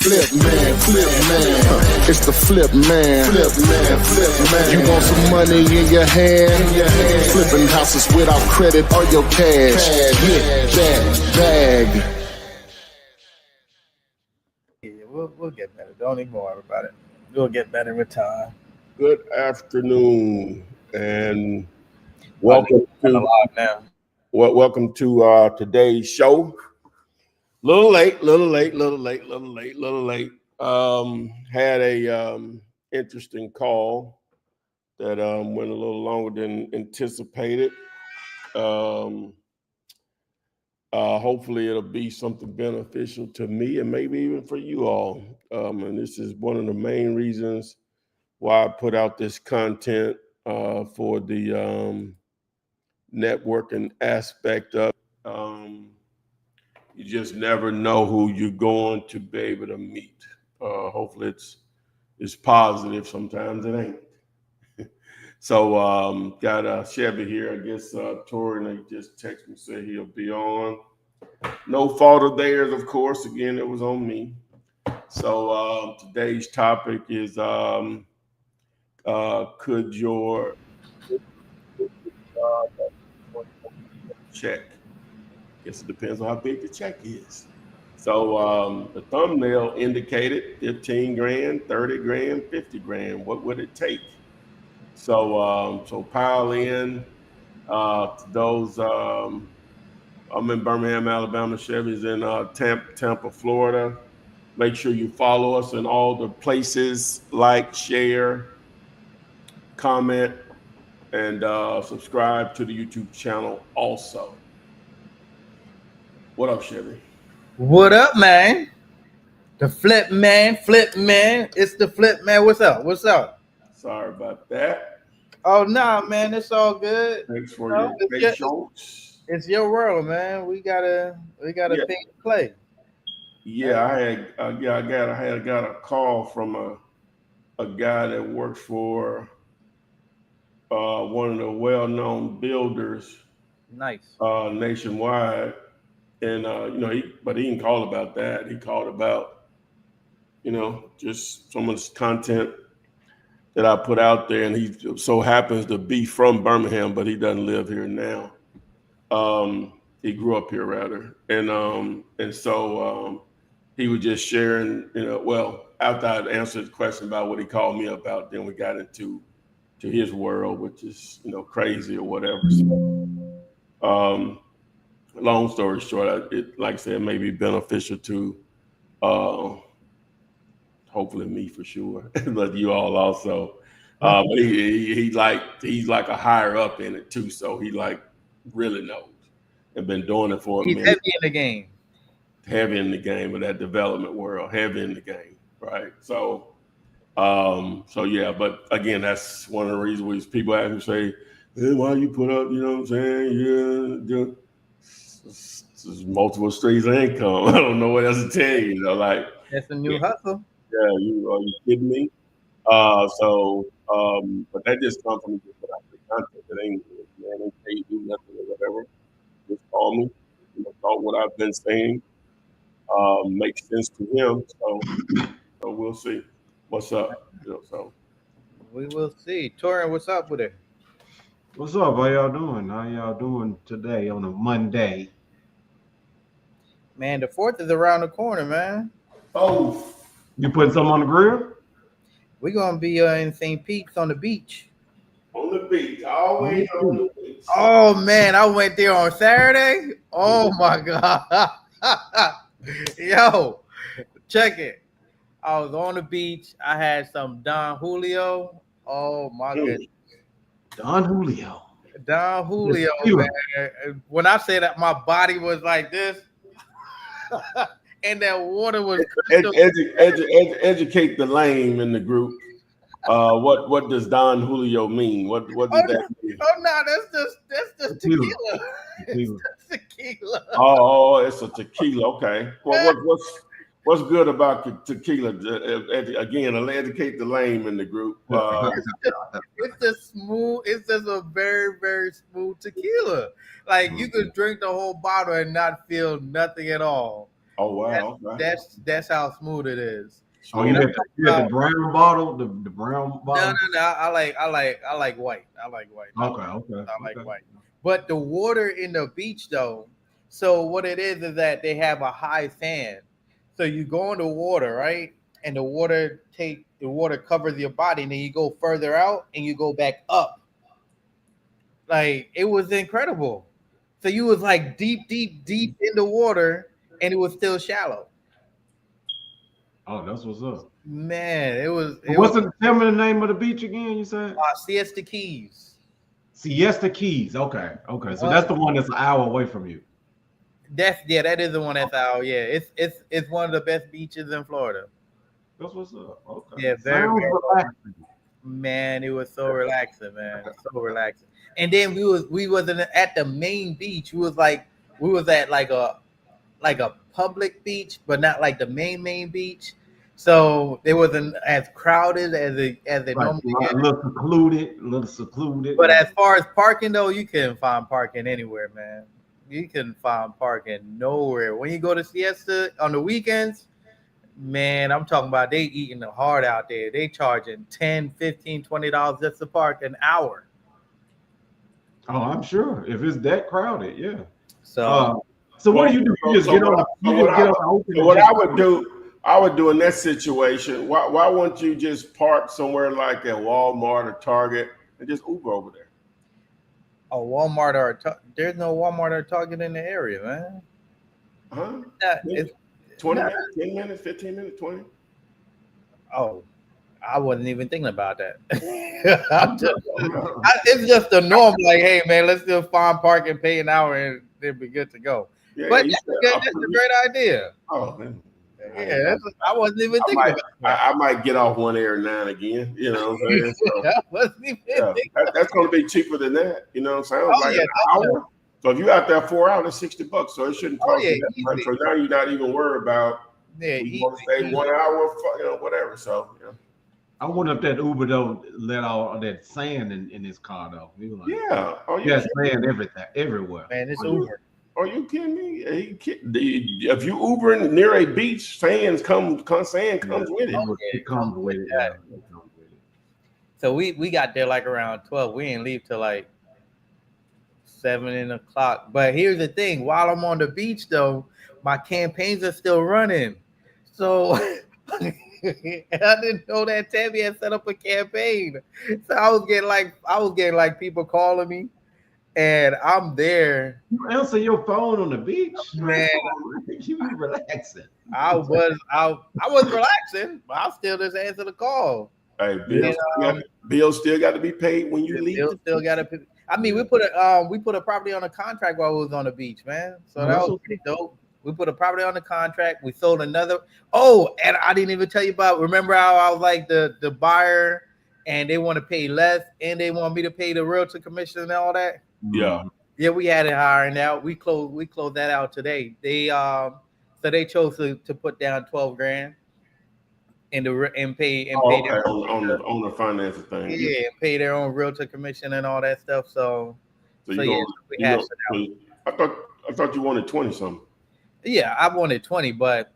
Flip man, flip man. It's the flip man. Flip man, flip man. You want some money in your hand? Flipping houses without credit or your cash. Hit that bag. Yeah, we'll get better. Don't even worry about it. We'll get better with time. Good afternoon, and welcome to today's show. Little late. Had a interesting call that went a little longer than anticipated. Hopefully it'll be something beneficial to me and maybe even for you all. And this is one of the main reasons why I put out this content for the networking aspect of it. You just never know who you're going to be able to meet. Hopefully it's positive. Sometimes it ain't. So got Chevy here. I guess Tori, and they just texted me, said he'll be on. No fault of theirs, of course. Again, it was on me. So today's topic is could your check? Guess it depends on how big the check is. So the thumbnail indicated 15 grand, 30 grand, 50 grand. What would it take? So pile in to those. I'm in Birmingham, Alabama. Chevy's in Tampa, Florida. Make sure you follow us in all the places, like, share, comment, and subscribe to the YouTube channel also. What up, Chevy? What up, man? The flip man. It's the flip man. What's up? Sorry about that. Oh, nah, man. It's all good. Thanks for your patience. It's your world, man. We got a thing to play. Yeah, I got a call from a guy that works for one of the well-known builders, nice, nationwide, and he didn't call about that. He called about just some of the content that I put out there, and he so happens to be from Birmingham, but he doesn't live here now. He grew up here rather, and so he was just sharing. Well, after I answered the question about what he called me about, then we got into his world, which is crazy or whatever. So, long story short, like I said, may be beneficial to hopefully me for sure, but you all also. But he's like a higher up in it too, so he like really knows and been doing it for a minute. He's heavy in the game. Heavy in the game of that development world, heavy in the game, right? So yeah, but again, that's one of the reasons people ask me, say, hey, why you put up, you know what I'm saying? Yeah, it's multiple streams of income. I don't know what else to tell you, like. That's a new hustle. Yeah, are you kidding me? But that just comes from just put out the content. It ain't pay you nothing or whatever. Just call me, thought what I've been saying makes sense to him. So we'll see what's up. So we will see. Torin, what's up with it? What's up? How y'all doing? How y'all doing today on a Monday? Man, the 4th is around the corner, man. Oh, you putting something on the grill? We're gonna be in St. Pete's on the beach. On the beach, always on the beach. Oh man, I went there on Saturday. Oh my god. Yo, check it. I was on the beach. I had some Don Julio. Oh my goodness. Don Julio, man. When I say that my body was like this, and that water was educate the lame in the group. What does Don Julio mean? What does that mean? Oh no, that's just tequila. It's just tequila. Oh, it's a tequila. Okay. Well, what's good about tequila? Again, I'll educate the lame in the group. It's just smooth. It's just a very, very smooth tequila. Like you could drink the whole bottle and not feel nothing at all. Oh wow. Okay. That's how smooth it is. Oh, And you I'm had talking the about brown bottle, the brown no, bottle. no, no. I like white. I like white. I like Okay. white. But the water in the beach though, so what it is that they have a high sand. So you go in the water, right? And the water covers your body, and then you go further out and you go back up. Like it was incredible. So you was like deep, deep, deep in the water, and it was still shallow. Oh, that's what's up. Man, So it was tell me the name of the beach again? You said Siesta Keys. Siesta Keys. Okay. So One that's the one that's an hour away from you. that is the one that's out. Yeah, it's one of the best beaches in Florida. That's what's up. Okay. Yeah, very Sounds very relaxing. man. It was so relaxing, man. So relaxing. And then we wasn't at the main beach. We was at like a public beach, but not like the main beach. So it wasn't as crowded as it Right. normally A gets. little secluded. But as far as parking though, you can find parking anywhere, man. You can find parking nowhere. When you go to Siesta on the weekends, man, I'm talking about they eating the heart out there. They charging 10, 15, $20 just to park an hour. Oh, I'm sure. If it's that crowded, yeah. So So what do you do? You just get on the open. So what I would do in that situation. Why wouldn't you just park somewhere like at Walmart or Target and just Uber over there? a Walmart there's no Walmart or Target in the area, man. Huh? It's 20 not- minutes, 10 minutes, 15 minutes, 20. oh, I wasn't even thinking about that. It's just the norm. Like, hey, man, let's just find park and pay an hour, and it'll be good to go. Yeah, But you that's a great idea. Oh man. Yeah, I wasn't even thinking about that. I might get off one air now and again. You know what I'm saying? So, I wasn't even yeah, thinking. that's going to be cheaper than that. You know what I'm saying? Oh, Like yeah, an hour. So if you're out there 4 hours, it's $60. So it shouldn't Oh, cost yeah, you that much. easy. So now you're not even worried about Yeah, you want to stay 1 hour, whatever. So yeah. I wonder if that Uber though let all that sand in his car though. He was like, Yeah. yeah, sand everywhere. Man, it's Are you- Uber. Are you kidding me? If you Ubering near a beach, sand comes with it. It comes with it. Yeah, it comes with it. So we got there like around 12. We didn't leave till like 7 o'clock. But here's the thing: while I'm on the beach, though, my campaigns are still running. So I didn't know that Tammy had set up a campaign. So I was getting like people calling me, and I'm there. You answer your phone on the beach, Man. You be relaxing. I was relaxing, but I'll still just answer the call. Hey, bills still got to be paid when you leave. Still got to. I mean, we put a property on a contract while we was on the beach, man. So that was pretty dope. We put a property on the contract. We sold another. Oh, and I didn't even tell you about. Remember how I was like the buyer, and they want to pay less, and they want me to pay the realtor commission and all that. Yeah. Yeah, we had it hiring out. We closed that out today. They they chose to put down $12,000 and pay their on the financial thing. Yeah, and pay their own realtor commission and all that stuff. So we hashed it out. I thought you wanted 20 something. Yeah, I wanted 20, but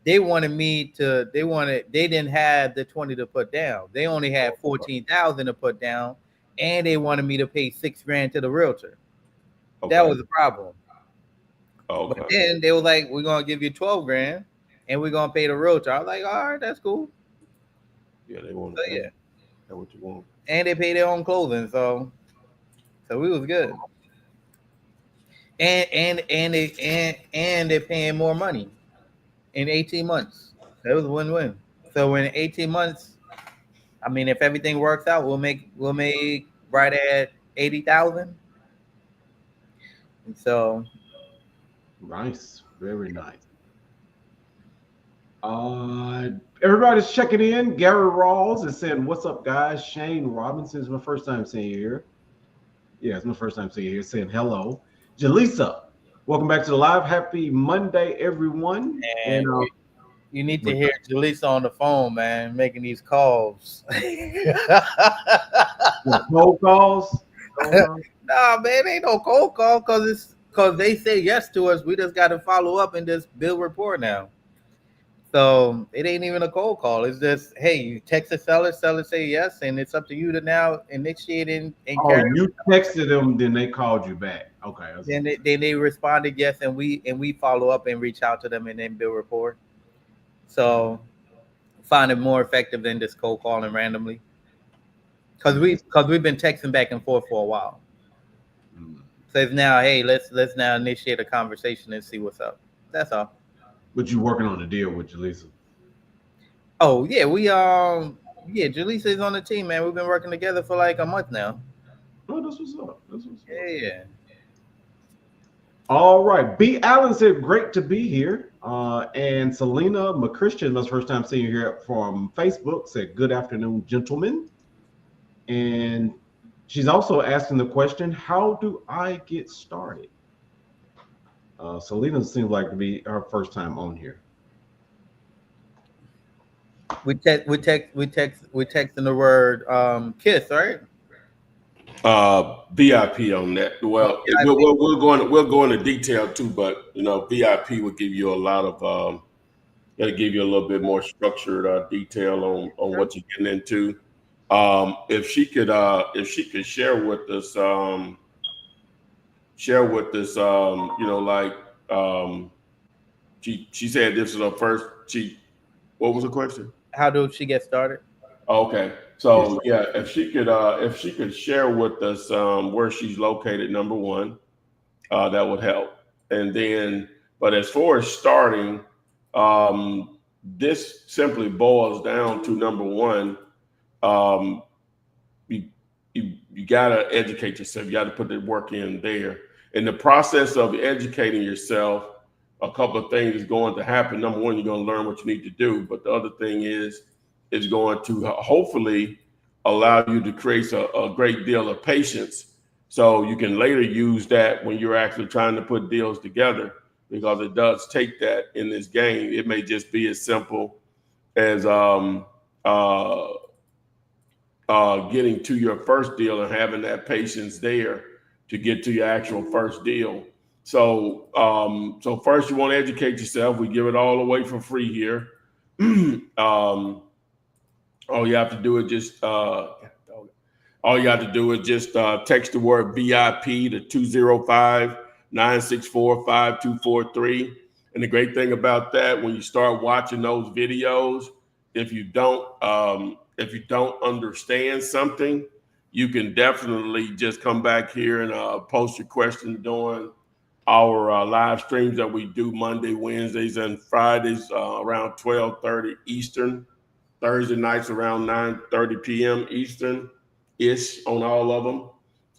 they wanted they didn't have the 20 to put down. They only had 14,000 to put down, and they wanted me to pay $6,000 to the realtor. Okay. That was the problem. Okay. But then they were like, we're gonna give you $12,000 and we're gonna pay the realtor. I was like, all right, that's cool. Yeah, they want so, yeah. That's what you want. And they pay their own clothing, so we was good. And they're paying more money in 18 months. That was a win-win. So in 18 months, I mean, if everything works out, we'll make right at 80,000. So nice, very nice. Everybody's checking in. Gary Rawls is saying, "What's up, guys?" Shane Robinson is my first time seeing you here. Yeah, it's my first time seeing you here. Saying hello. Jaleesa, welcome back to the live. Happy Monday, everyone. And you need to hear Jaleesa on the phone, man, making these calls. Cold calls. Nah, man, ain't no cold call because because they say yes to us. We just got to follow up and just build rapport now. So it ain't even a cold call. It's just, hey, you text the seller say yes, and it's up to you to now initiate and Oh, carry. you texted them, then they called you back. Okay. Then they responded yes, and we follow up and reach out to them and then build rapport. So find it more effective than just cold calling randomly. Because we've been texting back and forth for a while. So it's now, hey, let's now initiate a conversation and see what's up. That's all. But you working on a deal with Jaleesa. Oh yeah, Jaleesa is on the team, man. We've been working together for like a month now. Oh, that's what's up. That's what's up. Yeah. All right. B. Allen said, great to be here. And Selena McChristian, that's the first time seeing you here from Facebook, said, good afternoon, gentlemen. And she's also asking the question, how do I get started? Selena seems like to be her first time on here. We texting the word kiss, right? VIP on that. Well, we'll go into detail too, but VIP will give you a lot of it'll give you a little bit more structured detail on what you're getting into. If she could share with us, she said this is her first. What was the question? How do she get started? Okay, so yeah, if she could share with us where she's located, number one, that would help. And then, but as far as starting, this simply boils down to number one, you gotta educate yourself. You gotta put the work in there. In the process of educating yourself, a couple of things is going to happen. Number one, you're going to learn what you need to do. But the other thing is going to hopefully allow you to create a great deal of patience. So you can later use that when you're actually trying to put deals together, because it does take that in this game. It may just be as simple as getting to your first deal and having that patience there to get to your actual first deal. So first you want to educate yourself. We give it all away for free here. All you have to do is just text the word VIP to 205-964-5243. And the great thing about that, when you start watching those videos, if you don't understand something, you can definitely just come back here and post your question during our live streams that we do Monday, Wednesdays, and Fridays around 12:30 Eastern. Thursday nights around 9:30 p.m. Eastern-ish on all of them.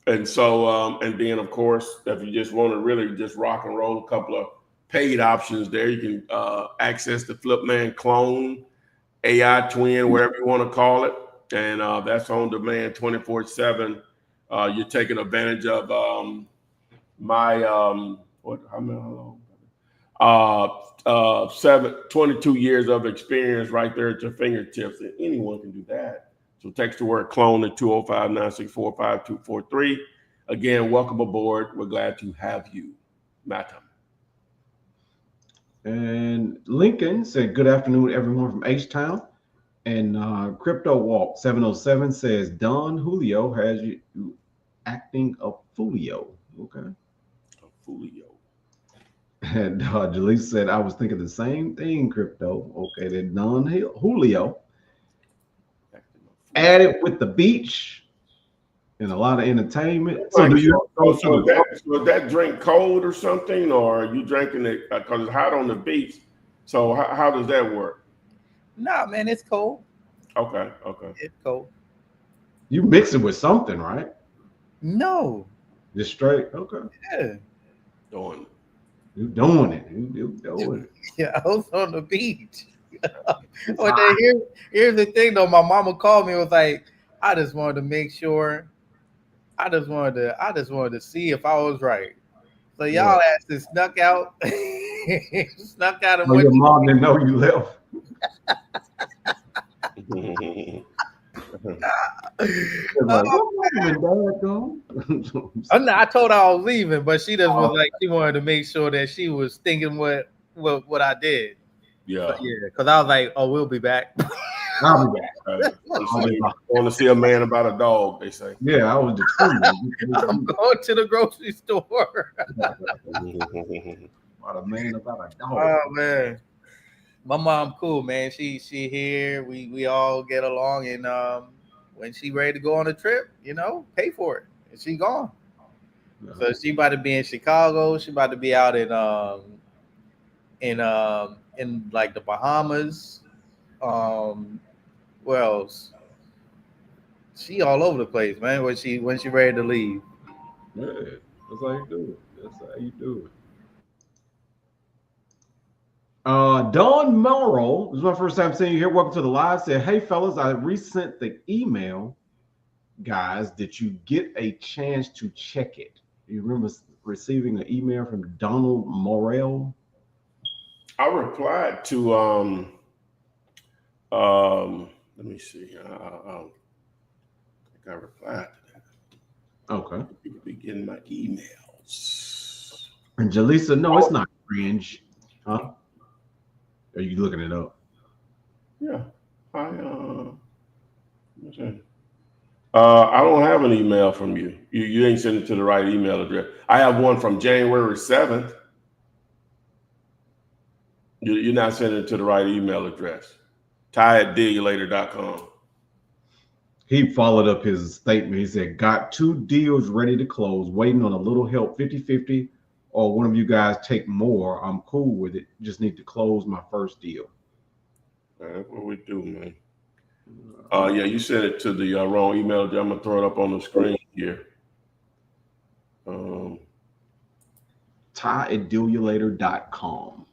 And so, and then of course, if you just want to really just rock and roll, a couple of paid options there. You can access the Flipman clone, AI twin, whatever you want to call it. And that's on demand 24/7. You're taking advantage of my 22 years of experience right there at your fingertips, and anyone can do that. So text the word clone at 205-964-5243. Again, welcome aboard. We're glad to have you, Matt. And Lincoln said, good afternoon, everyone from H-Town. And Crypto Walk 707 says, Don Julio has you acting a foolio. Okay. A foolio. And Jaleesa said, I was thinking the same thing, Crypto. Okay, then Don Julio added with the beach and a lot of entertainment. So is that drink cold or something, or are you drinking it because it's hot on the beach? So how does that work? Nah, man, it's cold. Okay. It's cold. You mix it with something, right? No. Just straight. Okay. Yeah. Doing it. You doing it. You doing it. Yeah, I was on the beach. But then here's the thing though. My mama called me and was like, I just wanted to make sure. I just wanted to see if I was right. So y'all asses snuck out. Snuck out and Oh, went your mom didn't know you left. Like, what happened, Dad, though? I told her I was leaving, but she just was like she wanted to make sure that she was thinking what I did. Yeah. So, yeah, because I was like, "Oh, we'll be back." I'll be back. Want to see a man about a dog, they say. Yeah, I was determined. I'm going to the grocery store. About a man about a dog. Oh man, my mom cool, man. She here. We all get along, and when she ready to go on a trip, pay for it, and she gone. Yeah. So she about to be in Chicago. She about to be out in like the Bahamas. Where else? She all over the place, man. When she ready to leave. Yeah, that's how you do it. That's how you do it. Dawn Morrow, this is my first time seeing you here. Welcome to the live. Said, hey fellas, I resent the email. Guys, did you get a chance to check it? You remember receiving an email from Donald Morrell? I replied to let me see. I think I replied to that. Okay. People be getting my emails. And Jaleesa, no, it's not cringe. Huh? Are you looking it up? Yeah. I don't have an email from you. You ain't sent it to the right email address. I have one from January 7th. You're not sending it to the right email address. Ty@dealyoulater.com. He followed up his statement. He said, got 2 deals ready to close, waiting on a little help, 50-50, or one of you guys take more. I'm cool with it. Just need to close my first deal. That's what we do, man. Yeah, you sent it to the wrong email address. I'm going to throw it up on the screen here. Ty@dealyoulater.com.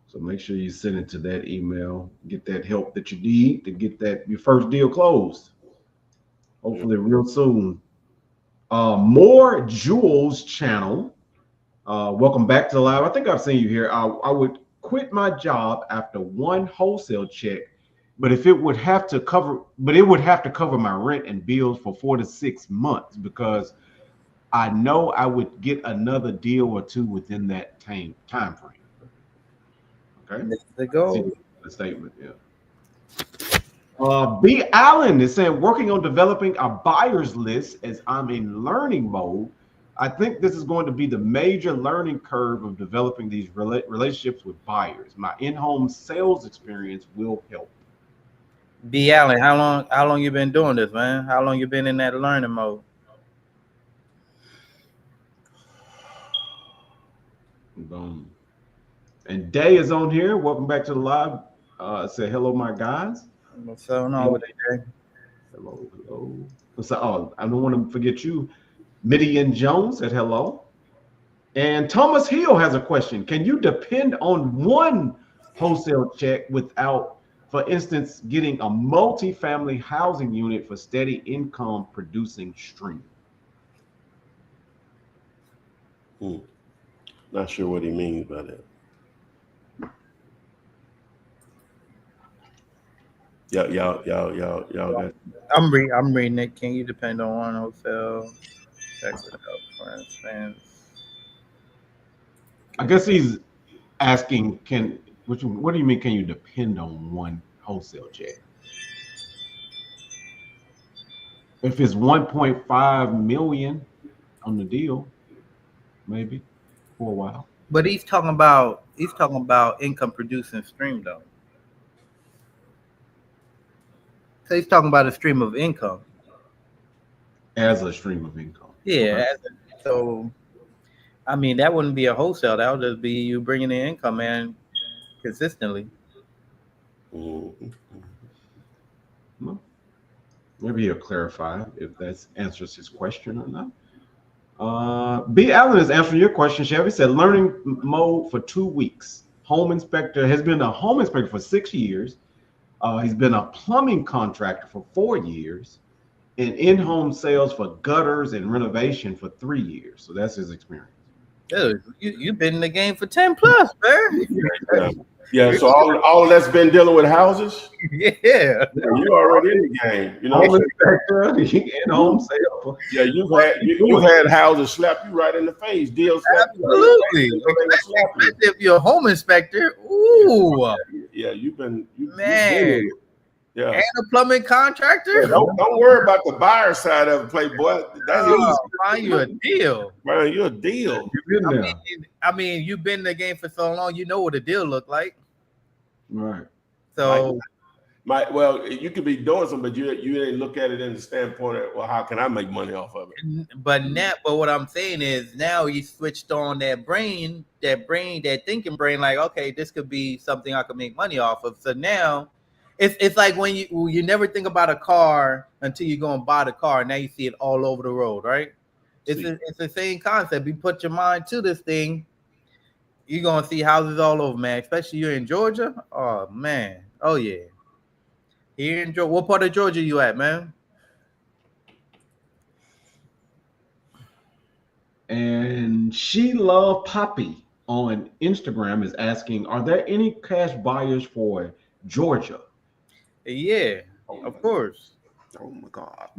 So make sure you send it to that email. Get that help that you need to get your first deal closed. Hopefully real soon. More Jewels channel. Welcome back to the live. I think I've seen you here. I would quit my job after one wholesale check, but it would have to cover my rent and bills for 4 to 6 months, because I know I would get another deal or two within that time frame. Okay. Let's go. The statement, yeah. B. Allen is saying, working on developing a buyer's list as I'm in learning mode. I think this is going to be the major learning curve of developing these relationships with buyers. My in-home sales experience will help. B. Allen, how long you been doing this, man? How long you been in that learning mode? Boom. And Day is on here. Welcome back to the live. Say hello, my guys. What's going on with it, Day? Hello. So, I don't want to forget you. Midian Jones said hello. And Thomas Hill has a question. Can you depend on one wholesale check without, for instance, getting a multi-family housing unit for steady income producing stream? Not sure what he means by that. Y'all got. I'm reading it. Can you depend on one wholesale check without, for instance? I guess he's asking, what do you mean, can you depend on one wholesale check? If it's 1.5 million on the deal, maybe for a while. But he's talking about income producing stream though. So he's talking about a stream of income. As a stream of income. Yeah. Okay. So, I mean, that wouldn't be a wholesale. That would just be you bringing in income, man, consistently. Mm-hmm. Well, maybe he'll clarify if that answers his question or not. B. Allen is answering your question, Chevy. Said learning mode for 2 weeks. Has been a home inspector for 6 years. He's been a plumbing contractor for 4 years, and in-home sales for gutters and renovation for 3 years. So that's his experience. Dude, you've been in the game for 10 plus, man. Yeah. Yeah, so all of that's been dealing with houses. Yeah. Yeah, you already in the game, you know. Home inspector and home sale. Yeah, you've had houses slap you right in the face. Deals slap you right in the face. Absolutely. You know they gonna slap you. Especially if you're a home inspector. Ooh, Yeah, you've been man. in it. Yeah. And a plumbing contractor. Yeah, don't worry about the buyer side of it, Playboy. That's easy. Find you a deal. Man, you're a deal. You've been there. I mean, you've been in the game for so long, you know what a deal look like. Right. So Well, you could be doing something, but you didn't look at it in the standpoint of, well, how can I make money off of it? but what I'm saying is now he switched on that thinking brain, like, okay, this could be something I could make money off of. So now it's like when you never think about a car until you go and buy the car. Now you see it all over the road, right? It's the same concept. You put your mind to this thing, you're gonna see houses all over, man. Especially you're in Georgia. Oh man. Oh yeah. Here in Georgia. What part of Georgia you at, man? And She Love Poppy on Instagram is asking, are there any cash buyers for Georgia? Yeah, of course. Oh my God.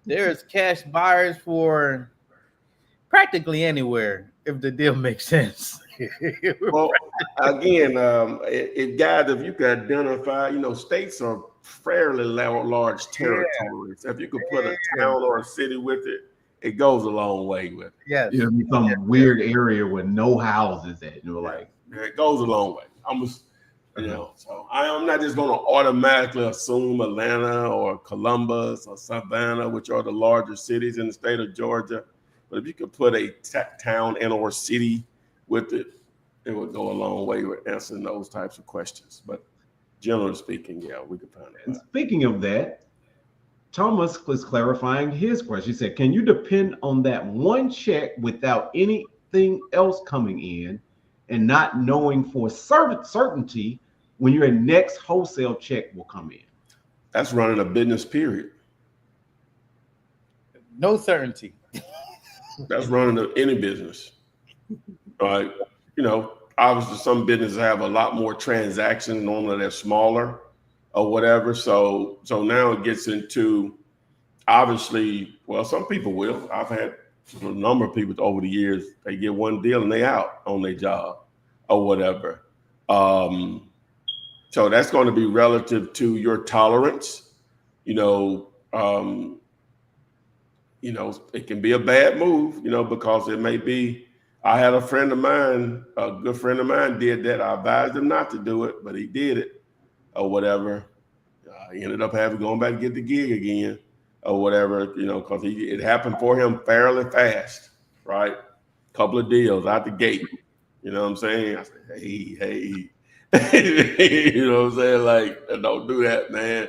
There's cash buyers for practically anywhere if the deal makes sense. Well, again, guys, if you could identify, states are fairly large territories. If you could put a town or a city with it, it goes a long way with it. Yes. It'll be some weird area with no houses at. Like, it goes a long way. So I'm not just going to automatically assume Atlanta or Columbus or Savannah, which are the larger cities in the state of Georgia. But if you could put a town and or city with it, it would go a long way with answering those types of questions. But generally speaking, yeah, we could find and that. speaking of that, Thomas was clarifying his question. He said, can you depend on that one check without anything else coming in and not knowing for certainty when your next wholesale check will come in? That's running a business, period. No certainty. That's running any business. Right. Obviously some businesses have a lot more transactions. Normally they're smaller or whatever. So now it gets into, obviously, well, some people will. I've had a number of people over the years, they get one deal and they out on their job or whatever. So that's going to be relative to your tolerance. It can be a bad move, because it may be. I had a friend of mine, a good friend of mine did that. I advised him not to do it, but he did it or whatever. He ended up going back to get the gig again or whatever, because it happened for him fairly fast, right? Couple of deals out the gate. You know what I'm saying? I said, hey. You know what I'm saying? Like, don't do that, man.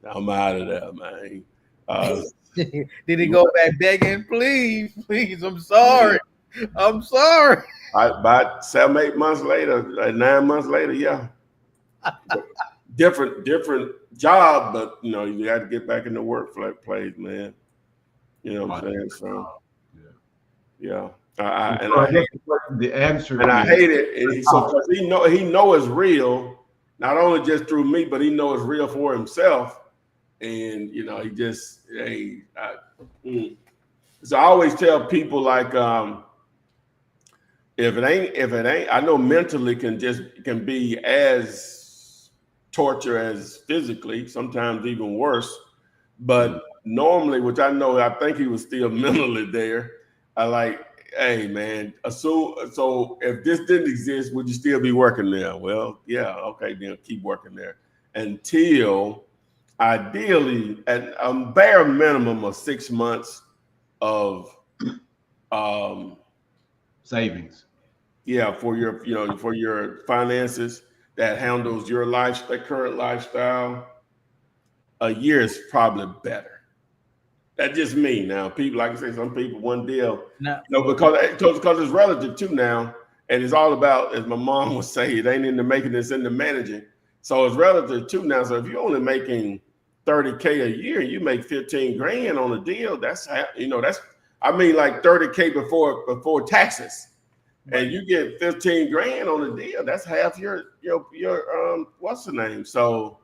I'm out of there, man. Did he go back begging? Please, I'm sorry. I'm sorry. About 7-8 months later, 9 months later, yeah. different job, but you got to get back in the workplace, man. You know what I'm saying? So yeah. I hate the answer, and I hate it. And because he know it's real, not only just through me, but he know it's real for himself. And he just So I always tell people, like, if it ain't, I know mentally can be as torture as physically, sometimes even worse. But normally, which I think he was still mentally there. Hey man, so if this didn't exist, would you still be working there? Well, yeah, okay, then keep working there until ideally at a bare minimum of 6 months of savings. Yeah, for your finances that handles your current lifestyle. A year is probably better. That's just me. Now, people, like I say, some people one deal, because it's relative too now, and it's all about, as my mom would say, it ain't in the making, it's in the managing. So it's relative too now. So if you're only making $30K a year, you make 15 grand on a deal. That's like $30K before taxes. and you get 15 grand on the deal, that's half your what's the name? So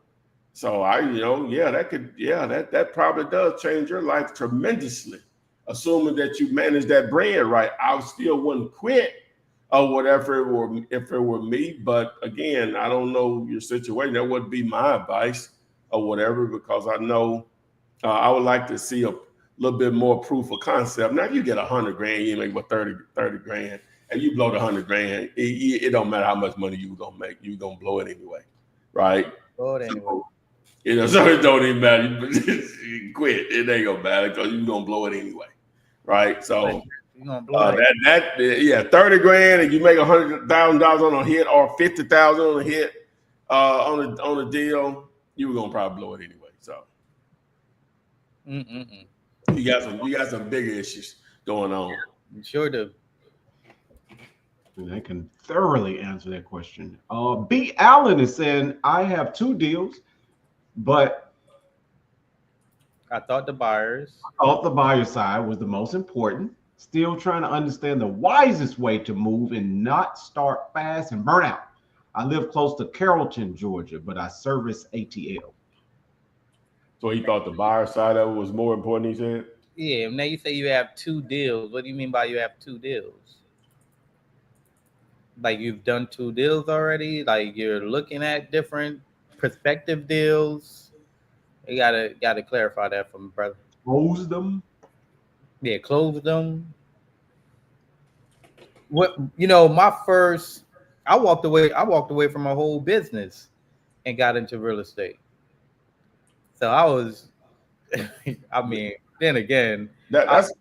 I, that probably does change your life tremendously, assuming that you manage that bread right. I still wouldn't quit or whatever if it were me, but again, I don't know your situation. That wouldn't be my advice or whatever, because I know I would like to see a little bit more proof of concept. Now, if you get 100 grand, you make about 30 grand, and you blow the 100 grand, it don't matter how much money you gonna make, you gonna blow it anyway, right? Blow it anyway. So it don't even matter. You quit. It ain't gonna matter because you're gonna blow it anyway, right? So you're gonna blow 30 grand, and you make $100,000 on a hit or 50,000 on a hit on a deal, you were gonna probably blow it anyway. So you got some bigger issues going on. You sure do. And I can thoroughly answer that question. B. Allen is saying, I have 2 deals, but I thought the buyer side was the most important. Still trying to understand the wisest way to move and not start fast and burn out. I live close to Carrollton, Georgia, but I service ATL. So he thought the buyer side of it was more important, he said? Yeah, now you say you have 2 deals. What do you mean by you have 2 deals? Like you've done 2 deals already? Like you're looking at different prospective deals? You gotta clarify that for me, brother. Close them? Yeah, close them. What I walked away from my whole business and got into real estate. So I was I mean, then again, that's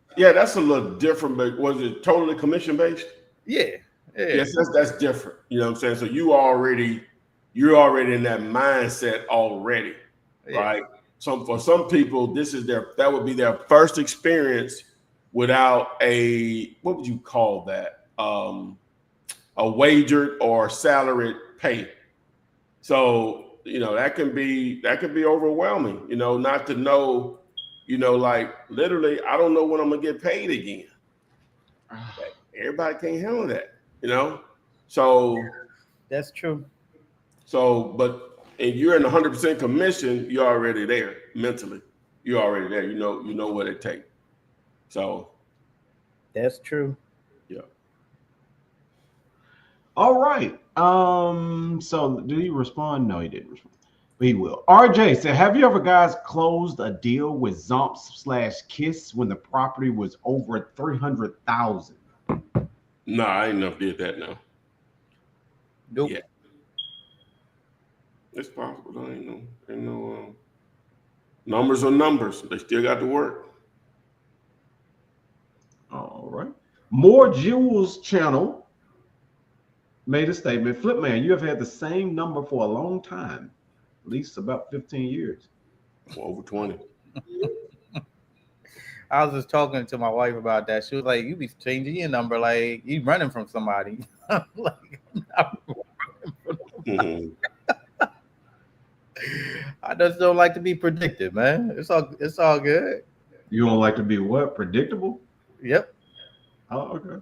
a little different, but was it totally commission based? Yeah. Yes, that's different. You know what I'm saying? So you're already in that mindset already, right? So for some people, that would be their first experience without what would you call that? A wagered or salaried pay. So that can be overwhelming. Not to know. Like literally, I don't know when I'm gonna get paid again. Everybody can't handle that. So that's true. So, but if you're in 100% commission, you're already there mentally. You're already there. You know what it takes. So that's true. Yeah. All right. So did he respond? No, he didn't respond. But he will. RJ said, have you ever guys closed a deal with Zomps/Kiss when the property was over 300,000? No, I ain't never did that now. Nope. Yeah. It's possible. I ain't no numbers are numbers. They still got to work. All right. More Jewels channel made a statement. Flipman, you have had the same number for a long time, at least about 15 years. Well, over 20. I was just talking to my wife about that. She was like, "You be changing your number like you running from somebody." I'm like, I'm not running from I just don't like to be predicted, man. It's all good. You don't like to be what? Predictable? Yep. Oh, okay.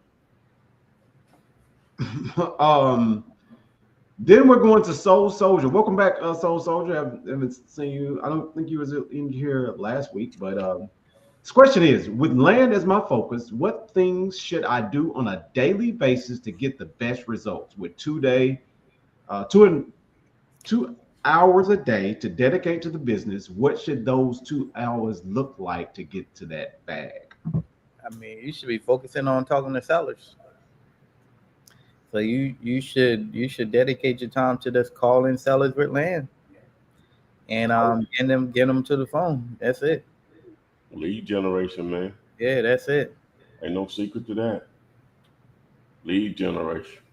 Then we're going to Soul Soldier. Welcome back, Soul Soldier. I haven't seen you. I don't think you was in here last week, but this question is: with land as my focus, what things should I do on a daily basis to get the best results? With 2 hours a day to dedicate to the business, what should those 2 hours look like to get to that bag? I mean, you should be focusing on talking to sellers. So you should dedicate your time to just calling sellers with land, and get them to the phone. That's it. Lead generation, man. Yeah, that's it. Ain't no secret to that. Lead generation.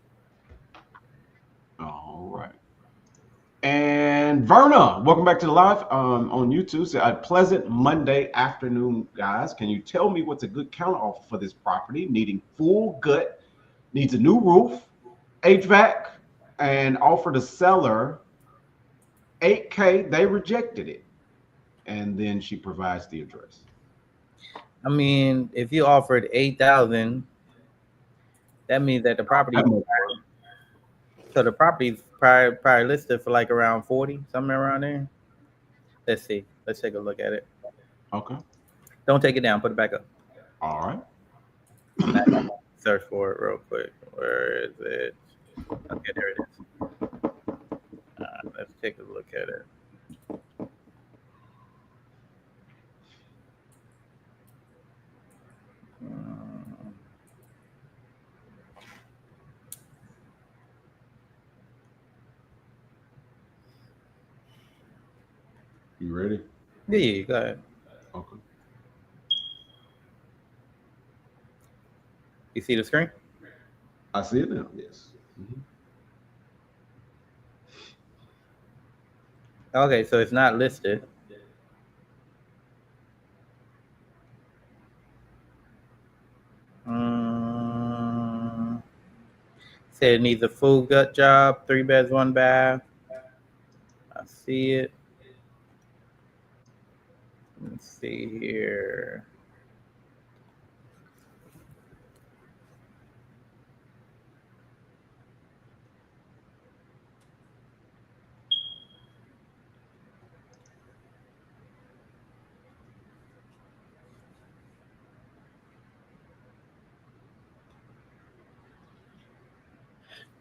All right. And Verna, welcome back to the live on YouTube. So a pleasant Monday afternoon, guys. Can you tell me what's a good counter offer for this property? Needing full gut, needs a new roof, HVAC, and offer the seller $8K. They rejected it. And then she provides the address. I mean, if you offered $8,000, That means that the property, That much so the property's probably listed for like around 40, somewhere around there. Let's see. Let's take a look at it. Okay. Don't take it down. Put it back up. All right. I'm not gonna search for it real quick. Where is it? Okay, there it is. Let's take a look at it. Um, You ready? yeah, go ahead. Okay. You see the screen? I see it now. Yes. Mhm. Okay, so it's not listed. Um, Said it needs a full gut job, 3 beds, 1 bath. I see it. Let's see here.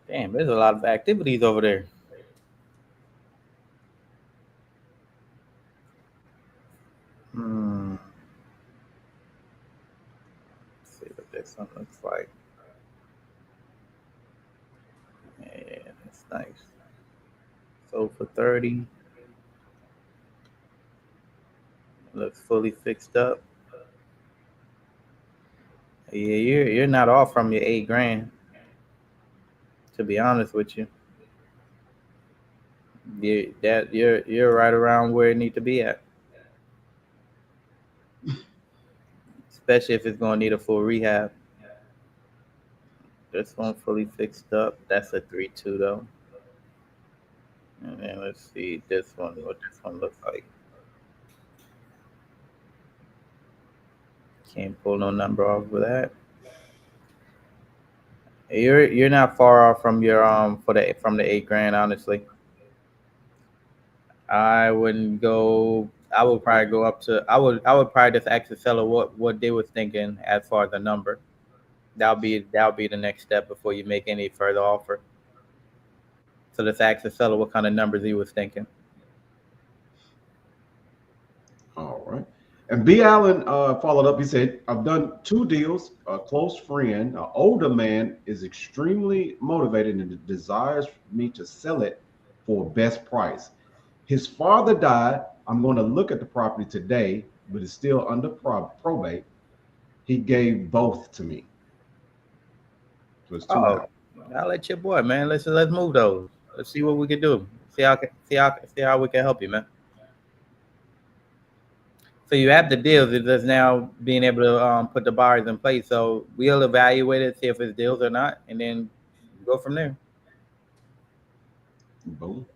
Damn, there's a lot of activities over there. Hmm. Let's see what this one looks like. Yeah, that's nice. Sold for 30. Looks fully fixed up. Yeah, you're not off from your 8 grand. To be honest with you, you're right around where it need to be at. Especially if it's gonna need a full rehab. This one fully fixed up. That's a 3-2 though. And then let's see this one. What this one looks like. Can't pull no number off of that. You're not far off from your from the 8 grand, honestly. I wouldn't go. I would probably go up to. I would probably just ask the seller what they was thinking as far as the number. That'll be the next step before you make any further offer. So just ask the seller what kind of numbers he was thinking. All right. And B. Allen followed up. He said, I've done 2 deals. A close friend, an older man, is extremely motivated and desires me to sell it for best price. His father died. I'm going to look at the property today, but it's still under probate. He gave both to me. So it's 2 Oh, houses. I'll let your boy, man. Let's move those. Let's see what we can do. See how we can help you, man. So you have the deals. It's just now being able to put the buyers in place. So we'll evaluate it, see if it's deals or not, and then go from there. Boom.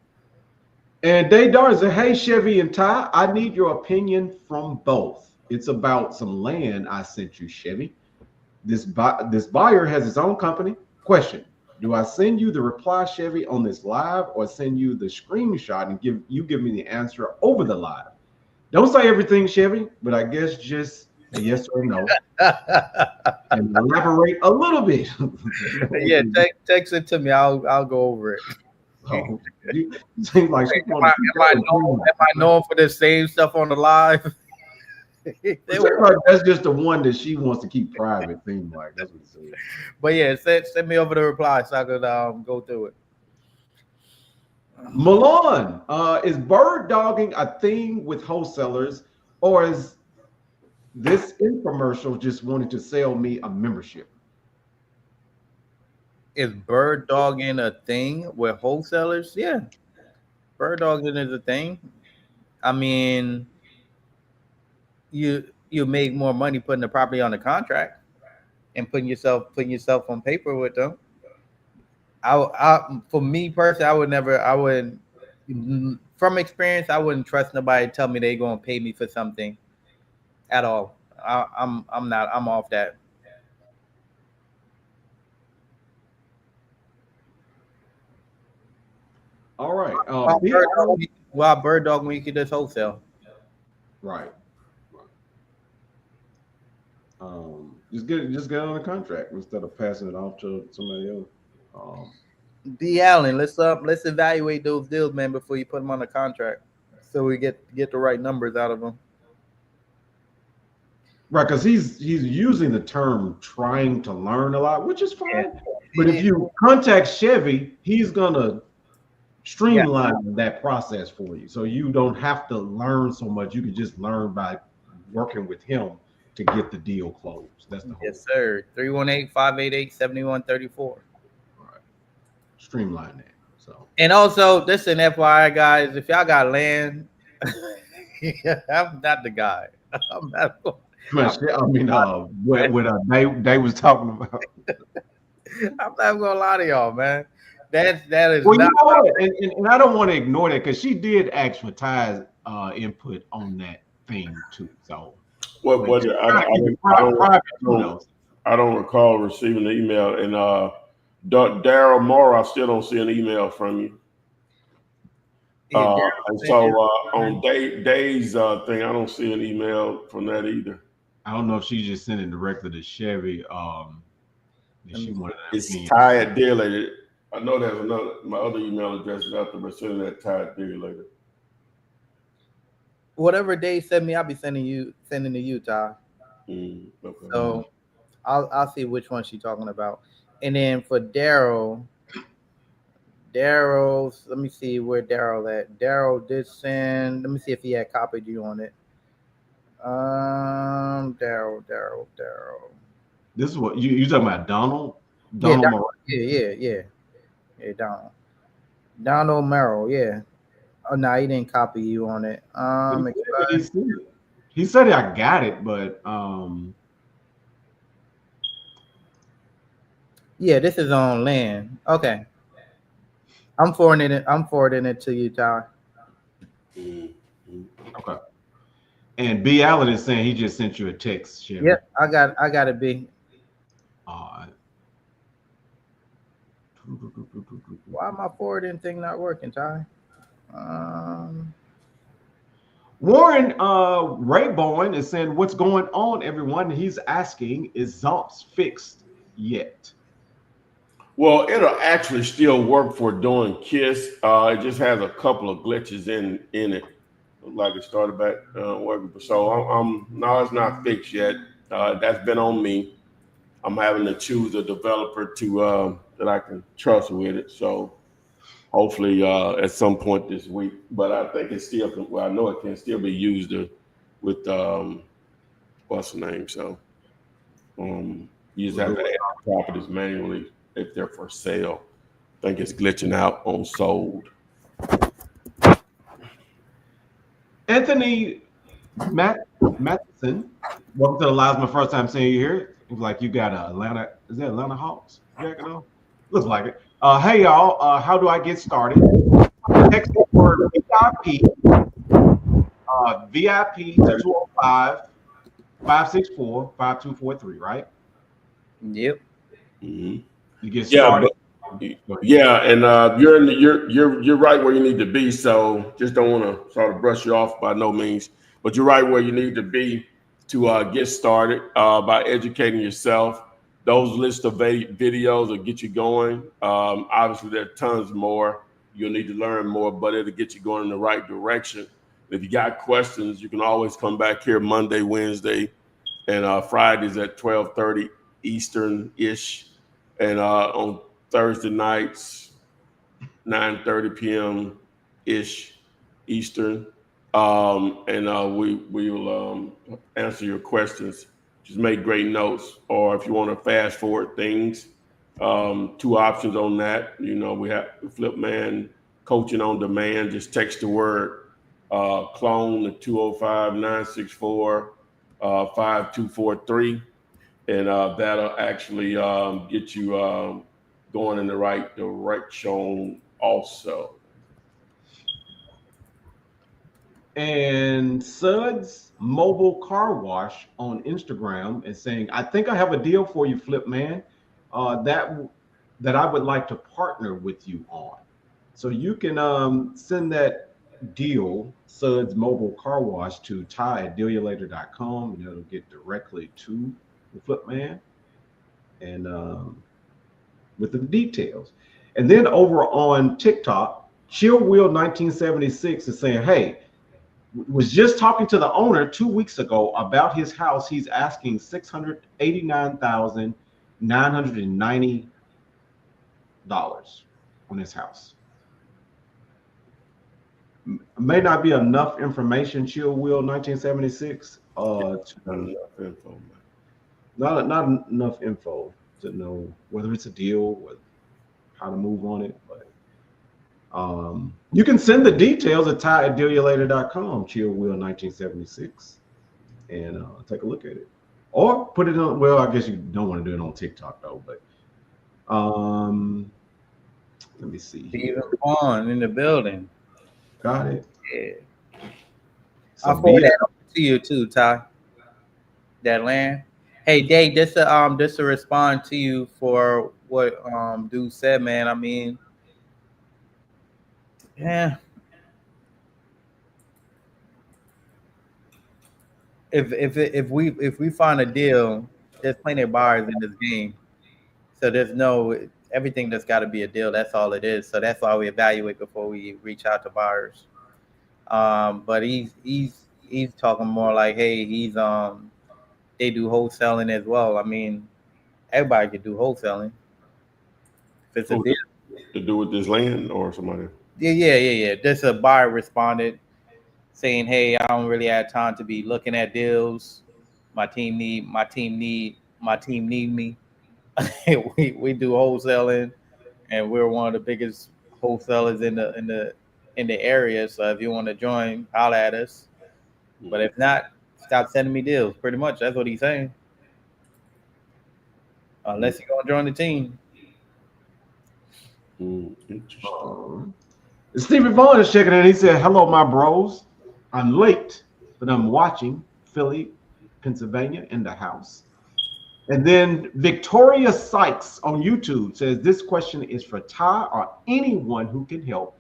And Daydar said, hey, Chevy and Ty, I need your opinion from both. It's about some land I sent you, Chevy. This buyer has his own company. Question: do I send you the reply, Chevy, on this live, or send you the screenshot and give me the answer over the live? Don't say everything, Chevy, but I guess just a yes or no, and elaborate a little bit. Yeah, text it to me. I'll go over it. Oh, you seem like she's Am I known for the same stuff on the live? That's just the one that she wants to keep private. Seems like that's what it says. But yeah, send me over the reply so I could go through it. Milan, is bird dogging a thing with wholesalers, or is this infomercial just wanted to sell me a membership? Is bird dogging a thing with wholesalers? Yeah, bird dogging is a thing. I mean, you make more money putting the property on the contract and putting yourself on paper with them. For me personally, I would, from experience, I wouldn't trust nobody to tell me they're gonna pay me for something at all. I'm off that. All right. Bird Dog when you can just wholesale. Right. Just get on a contract instead of passing it off to somebody else. B. Allen, let's evaluate those deals, man, before you put them on a contract, so we get the right numbers out of them. Right, because he's using the term trying to learn a lot, which is fine. Yeah. But if you contact Chevy, he's gonna streamline that process for you. So you don't have to learn so much. You can just learn by working with him to get the deal closed. That's the whole. Yes, sir. 318-588-7134. Right. Streamline that. So And also, this an FYI, guys, if y'all got land, I'm not the guy. I'm not. what they was talking about. I'm not gonna lie to y'all, man. That is Well, not. you know what? And I don't want to ignore that because she did ask for Ty's input on that thing too. So I don't recall receiving the email. And Daryl Moore, I still don't see an email from you. And so on Dave's thing, I don't see an email from that either. I don't know if she just sent it directly to Chevy. It's Ty at Deal Later. I know there's my other email address is out there, but send that Ty at Deal Later. Whatever Dave sent me, I'll be sending to you, Ty. Okay. So I'll see which one she's talking about. And then for Daryl's, let me see where Daryl at. Daryl did send. Let me see if he had copied you on it. Daryl. This is what you talking about, Donald? Yeah, Donald Merrill, yeah. Oh no, he didn't copy you on it. He said I got it, but yeah, this is on land. Okay. I'm forwarding it to you, Ty. Okay. And B. Allen is saying he just sent you a text. Chevy. Yep, I got it, B. Why my forwarding thing not working, Ty? Warren Rayborn is saying, "What's going on, everyone?" He's asking, "Is Zomps fixed yet?" Well, it'll actually still work for doing KISS. It just has a couple of glitches in it. Like it started back working. So no, it's not fixed yet. That's been on me. I'm having to choose a developer to that I can trust with it. So hopefully at some point this week. But I think it still can. Well, I know it can still be used with what's the name? So you just have to add properties manually if they're for sale. I think it's glitching out on sold. Anthony Matheson, welcome to the live. My first time seeing you here. Looks like you got Atlanta. Is that Atlanta Hawks jacket on? Looks like it. Hey y'all, how do I get started? Text the word VIP, VIP to 205-564-5243, right? Yep. Mm-hmm. You get started. And you're right where you need to be. So just don't want to sort of brush you off by no means, but you're right where you need to be to get started by educating yourself. Those list of videos will get you going. Obviously, there are tons more. You'll need to learn more, but it'll get you going in the right direction. If you got questions, you can always come back here Monday, Wednesday, and Fridays at 12:30 Eastern-ish, and on Thursday nights, 9:30 p.m. ish Eastern, we will answer your questions. Just make great notes, or if you want to fast forward things, two options on that. You know, we have Flipman coaching on demand. Just text the word clone to 205-964-5243, and that'll actually get you going in the right direction also. And Suds Mobile Car Wash on Instagram is saying, "I think I have a deal for you, Flip Man, that I would like to partner with you on." So you can send that deal, Suds Mobile Car Wash, to ty@dealyoullater.com, and it'll get directly to the flip man and with the details. And then over on TikTok, Chill Wheel 1976 is saying, hey, was just talking to the owner 2 weeks ago about his house. He's asking $689,990 on his house. May not be enough information, Chill Wheel 1976. Not enough info, man. Not enough info to know whether it's a deal, or how to move on it. But you can send the details at ty@dealyoullater.com, Chill Wheel 1976, and take a look at it, or put it on. Well, I guess you don't want to do it on TikTok though. But let me see. Steven Vaughn in the building. Got it. Yeah. So I'll forward that over to you too, Ty. That land. Hey, Dave, just to respond to you for what dude said, man. I mean, yeah. If we find a deal, there's plenty of buyers in this game. So there's everything that's got to be a deal. That's all it is. So that's why we evaluate before we reach out to buyers. But he's talking more like, hey, they do wholesaling as well. I mean, everybody could do wholesaling. If it's a deal. To do with this land or somebody? Yeah. Just a buyer responded saying, hey, I don't really have time to be looking at deals. My team need me. we do wholesaling, and we're one of the biggest wholesalers in the area. So if you want to join, holler at us. But if not, stop sending me deals. Pretty much, that's what he's saying. Unless you're gonna join the team. Interesting. Stephen Vaughn is checking in. He said, hello, my bros. I'm late, but I'm watching. Philly, Pennsylvania, in the house. And then Victoria Sykes on YouTube says, this question is for Ty or anyone who can help.